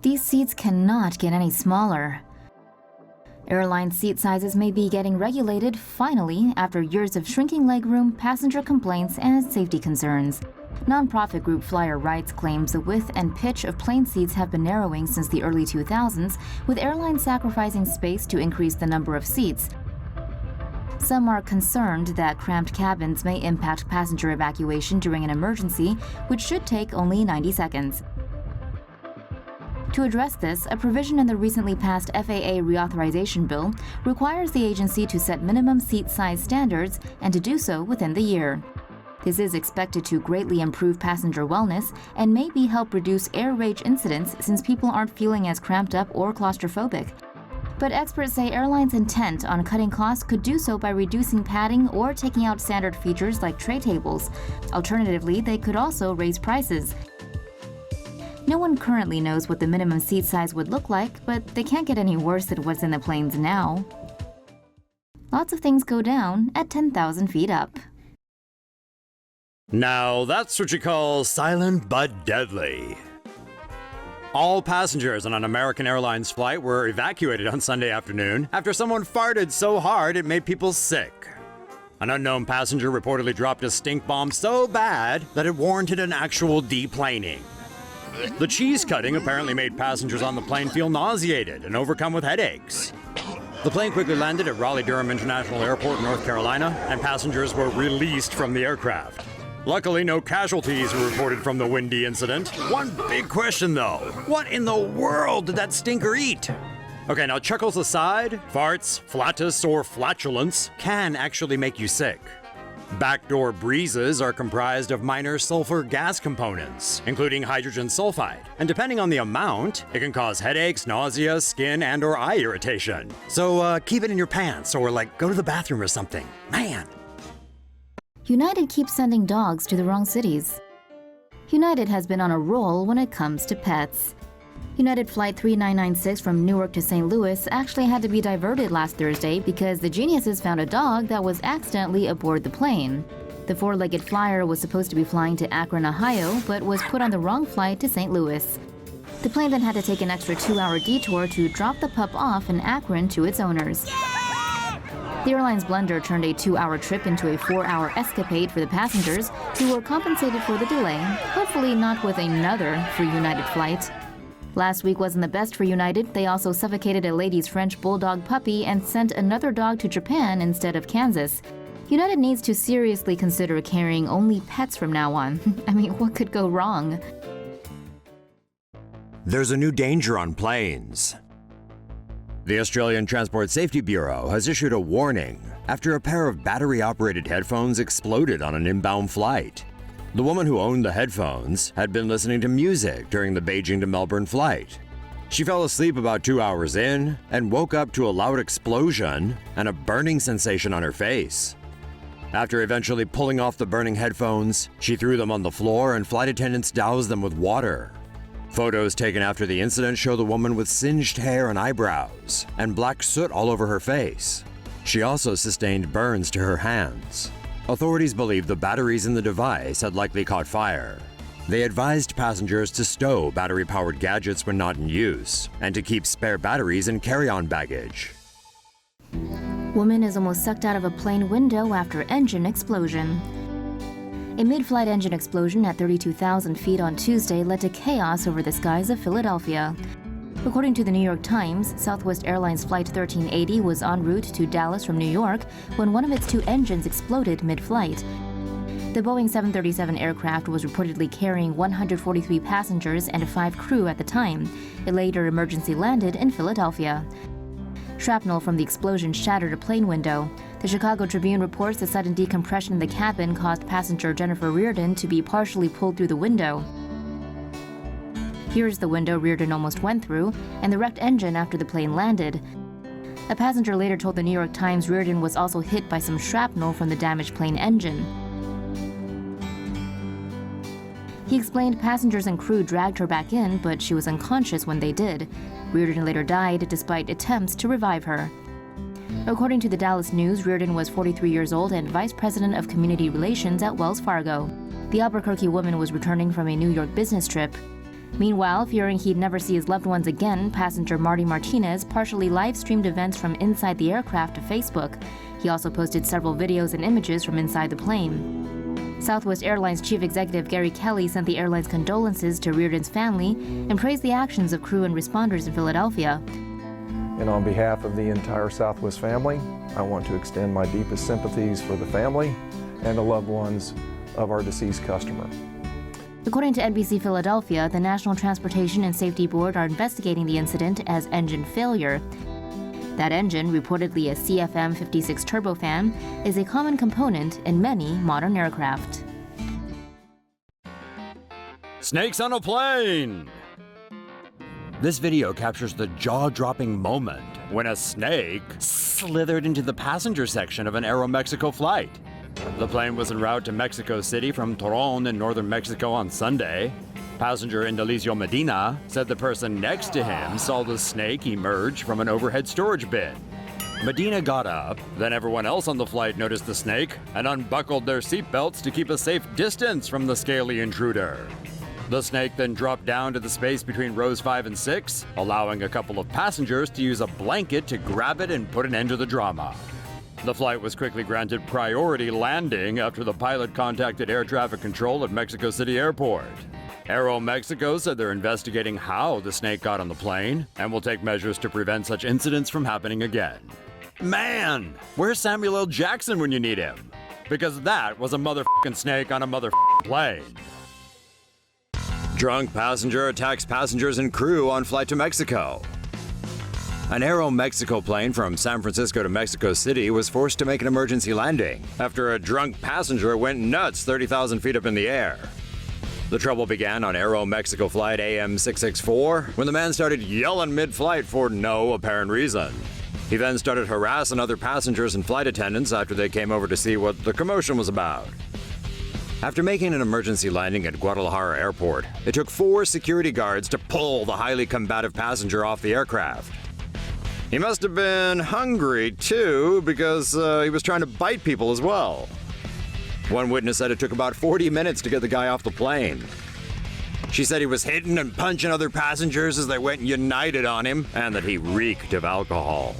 These seats cannot get any smaller. Airline seat sizes may be getting regulated, finally, after years of shrinking legroom, passenger complaints, and safety concerns. Nonprofit group Flyer Rights claims the width and pitch of plane seats have been narrowing since the early 2000s, with airlines sacrificing space to increase the number of seats. Some are concerned that cramped cabins may impact passenger evacuation during an emergency, which should take only 90 seconds. To address this, a provision in the recently passed FAA reauthorization bill requires the agency to set minimum seat size standards and to do so within the year. This is expected to greatly improve passenger wellness and maybe help reduce air rage incidents since people aren't feeling as cramped up or claustrophobic. But experts say airlines' intent on cutting costs could do so by reducing padding or taking out standard features like tray tables. Alternatively, they could also raise prices. No one currently knows what the minimum seat size would look like, but they can't get any worse than what's in the planes now. Lots of things go down at 10,000 feet up. Now that's what you call silent but deadly. All passengers on an American Airlines flight were evacuated on Sunday afternoon after someone farted so hard it made people sick. An unknown passenger reportedly dropped a stink bomb so bad that it warranted an actual deplaning. The cheese cutting apparently made passengers on the plane feel nauseated and overcome with headaches. The plane quickly landed at Raleigh-Durham International Airport, North Carolina, and passengers were released from the aircraft. Luckily, no casualties were reported from the windy incident. One big question, though. What in the world did that stinker eat? Okay, now chuckles aside, farts, flatus, or flatulence can actually make you sick. Backdoor breezes are comprised of minor sulfur gas components, including hydrogen sulfide. And depending on the amount, it can cause headaches, nausea, skin, and/or eye irritation. So keep it in your pants or go to the bathroom or something. Man. United keeps sending dogs to the wrong cities. United has been on a roll when it comes to pets. United Flight 3996 from Newark to St. Louis actually had to be diverted last Thursday because the geniuses found a dog that was accidentally aboard the plane. The four-legged flyer was supposed to be flying to Akron, Ohio, but was put on the wrong flight to St. Louis. The plane then had to take an extra 2-hour detour to drop the pup off in Akron to its owners. The airline's blunder turned a 2-hour trip into a 4-hour escapade for the passengers, who were compensated for the delay, hopefully not with another free United flight. Last week wasn't the best for United. They also suffocated a lady's French bulldog puppy and sent another dog to Japan instead of Kansas. United needs to seriously consider carrying only pets from now on. I mean, what could go wrong? There's a new danger on planes. The Australian Transport Safety Bureau has issued a warning after a pair of battery-operated headphones exploded on an inbound flight. The woman who owned the headphones had been listening to music during the Beijing to Melbourne flight. She fell asleep about 2 hours in and woke up to a loud explosion and a burning sensation on her face. After eventually pulling off the burning headphones, she threw them on the floor and flight attendants doused them with water. Photos taken after the incident show the woman with singed hair and eyebrows and black soot all over her face. She also sustained burns to her hands. Authorities believe the batteries in the device had likely caught fire. They advised passengers to stow battery-powered gadgets when not in use and to keep spare batteries in carry-on baggage. Woman is almost sucked out of a plane window after engine explosion. A mid-flight engine explosion at 32,000 feet on Tuesday led to chaos over the skies of Philadelphia. According to the New York Times, Southwest Airlines Flight 1380 was en route to Dallas from New York when one of its two engines exploded mid-flight. The Boeing 737 aircraft was reportedly carrying 143 passengers and 5 crew at the time. It later emergency landed in Philadelphia. Shrapnel from the explosion shattered a plane window. The Chicago Tribune reports the sudden decompression in the cabin caused passenger Jennifer Reardon to be partially pulled through the window. Here's the window Reardon almost went through, and the wrecked engine after the plane landed. A passenger later told the New York Times Reardon was also hit by some shrapnel from the damaged plane engine. He explained passengers and crew dragged her back in, but she was unconscious when they did. Reardon later died despite attempts to revive her. According to the Dallas News, Reardon was 43 years old and vice president of community relations at Wells Fargo. The Albuquerque woman was returning from a New York business trip. Meanwhile, fearing he'd never see his loved ones again, passenger Marty Martinez partially live-streamed events from inside the aircraft to Facebook. He also posted several videos and images from inside the plane. Southwest Airlines Chief Executive Gary Kelly sent the airline's condolences to Reardon's family and praised the actions of crew and responders in Philadelphia. And on behalf of the entire Southwest family, I want to extend my deepest sympathies for the family and the loved ones of our deceased customer. According to NBC Philadelphia, the National Transportation and Safety Board are investigating the incident as engine failure. That engine, reportedly a CFM56 turbofan, is a common component in many modern aircraft. Snakes on a plane! This video captures the jaw-dropping moment when a snake slithered into the passenger section of an Aeromexico flight. The plane was en route to Mexico City from Torreon in northern Mexico on Sunday. Passenger Indalecio Medina said the person next to him saw the snake emerge from an overhead storage bin. Medina got up, then everyone else on the flight noticed the snake and unbuckled their seatbelts to keep a safe distance from the scaly intruder. The snake then dropped down to the space between rows 5 and 6, allowing a couple of passengers to use a blanket to grab it and put an end to the drama. The flight was quickly granted priority landing after the pilot contacted air traffic control at Mexico City Airport. Aeromexico said they're investigating how the snake got on the plane and will take measures to prevent such incidents from happening again. Man, where's Samuel L. Jackson when you need him? Because that was a motherfucking snake on a motherfucking plane. Drunk passenger attacks passengers and crew on flight to Mexico. An Aeromexico plane from San Francisco to Mexico City was forced to make an emergency landing after a drunk passenger went nuts 30,000 feet up in the air. The trouble began on Aeromexico flight AM 664 when the man started yelling mid-flight for no apparent reason. He then started harassing other passengers and flight attendants after they came over to see what the commotion was about. After making an emergency landing at Guadalajara Airport, it took 4 security guards to pull the highly combative passenger off the aircraft. He must have been hungry, too, because he was trying to bite people as well. One witness said it took about 40 minutes to get the guy off the plane. She said he was hitting and punching other passengers as they went united on him, and that he reeked of alcohol.